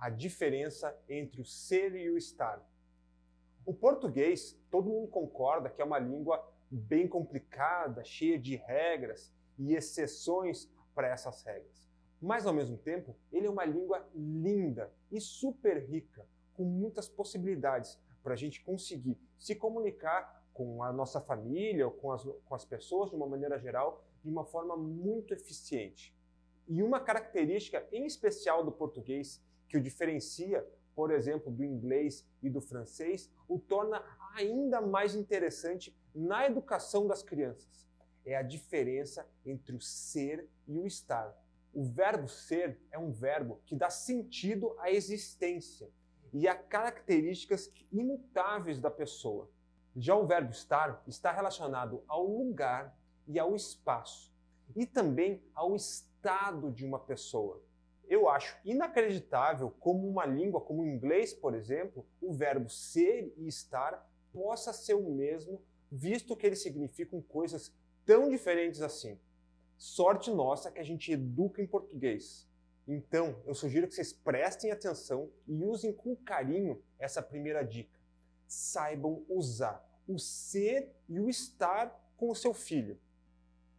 a diferença entre o ser e o estar. O português, todo mundo concorda que é uma língua bem complicada, cheia de regras e exceções para essas regras. Mas, ao mesmo tempo, ele é uma língua linda e super rica, com muitas possibilidades para a gente conseguir se comunicar com a nossa família ou com as pessoas de uma maneira geral de uma forma muito eficiente. E uma característica em especial do português que o diferencia, por exemplo, do inglês e do francês, o torna ainda mais interessante na educação das crianças. É a diferença entre o ser e o estar. O verbo ser é um verbo que dá sentido à existência e a características imutáveis da pessoa. Já o verbo estar está relacionado ao lugar e ao espaço, e também ao estado de uma pessoa. Eu acho inacreditável como uma língua como o inglês, por exemplo, o verbo ser e estar possa ser o mesmo, visto que eles significam coisas tão diferentes assim. Sorte nossa que a gente educa em português. Então, eu sugiro que vocês prestem atenção e usem com carinho essa primeira dica. Saibam usar o ser e o estar com o seu filho.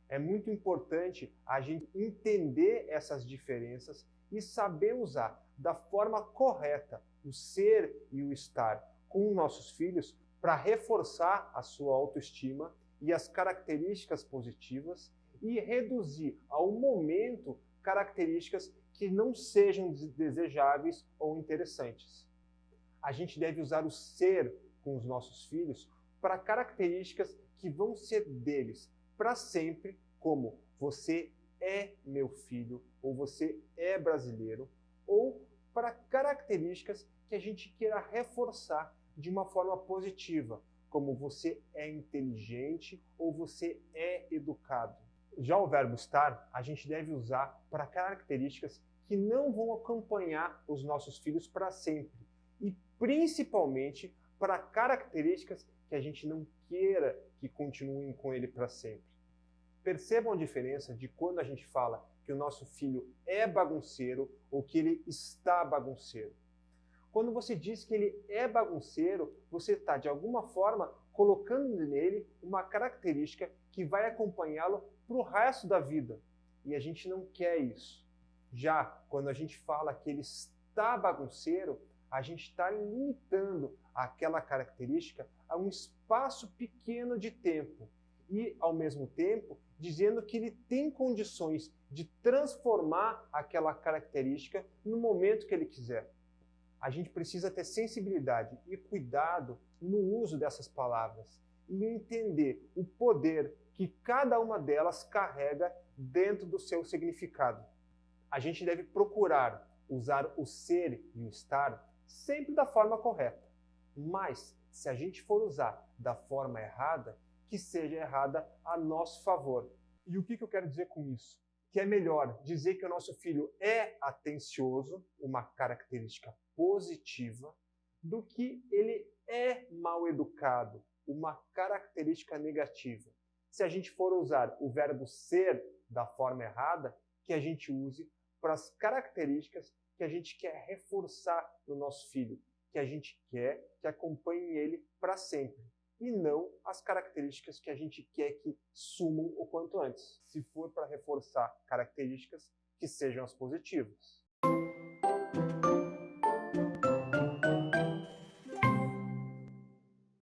É muito importante a gente entender essas diferenças e saber usar da forma correta o ser e o estar com nossos filhos para reforçar a sua autoestima e as características positivas e reduzir ao momento características que não sejam desejáveis ou interessantes. A gente deve usar o ser com os nossos filhos para características que vão ser deles para sempre, como você é meu filho, ou você é brasileiro, ou para características que a gente queira reforçar de uma forma positiva, como você é inteligente ou você é educado. Já o verbo estar, a gente deve usar para características que não vão acompanhar os nossos filhos para sempre, e principalmente para características que a gente não queira que continuem com ele para sempre. Percebam a diferença de quando a gente fala que o nosso filho é bagunceiro ou que ele está bagunceiro. Quando você diz que ele é bagunceiro, você está, de alguma forma, colocando nele uma característica que vai acompanhá-lo para o resto da vida. E a gente não quer isso. Já quando a gente fala que ele está bagunceiro, a gente está limitando aquela característica a um espaço pequeno de tempo e, ao mesmo tempo, dizendo que ele tem condições de transformar aquela característica no momento que ele quiser. A gente precisa ter sensibilidade e cuidado no uso dessas palavras e entender o poder que cada uma delas carrega dentro do seu significado. A gente deve procurar usar o ser e o estar sempre da forma correta. Mas, se a gente for usar da forma errada, que seja errada a nosso favor. E o que eu quero dizer com isso? Que é melhor dizer que o nosso filho é atencioso, uma característica positiva, do que ele é mal educado, uma característica negativa. Se a gente for usar o verbo ser da forma errada, que a gente use para as características que a gente quer reforçar no nosso filho, que a gente quer que acompanhe ele para sempre, e não as características que a gente quer que sumam o quanto antes, se for para reforçar características que sejam as positivas.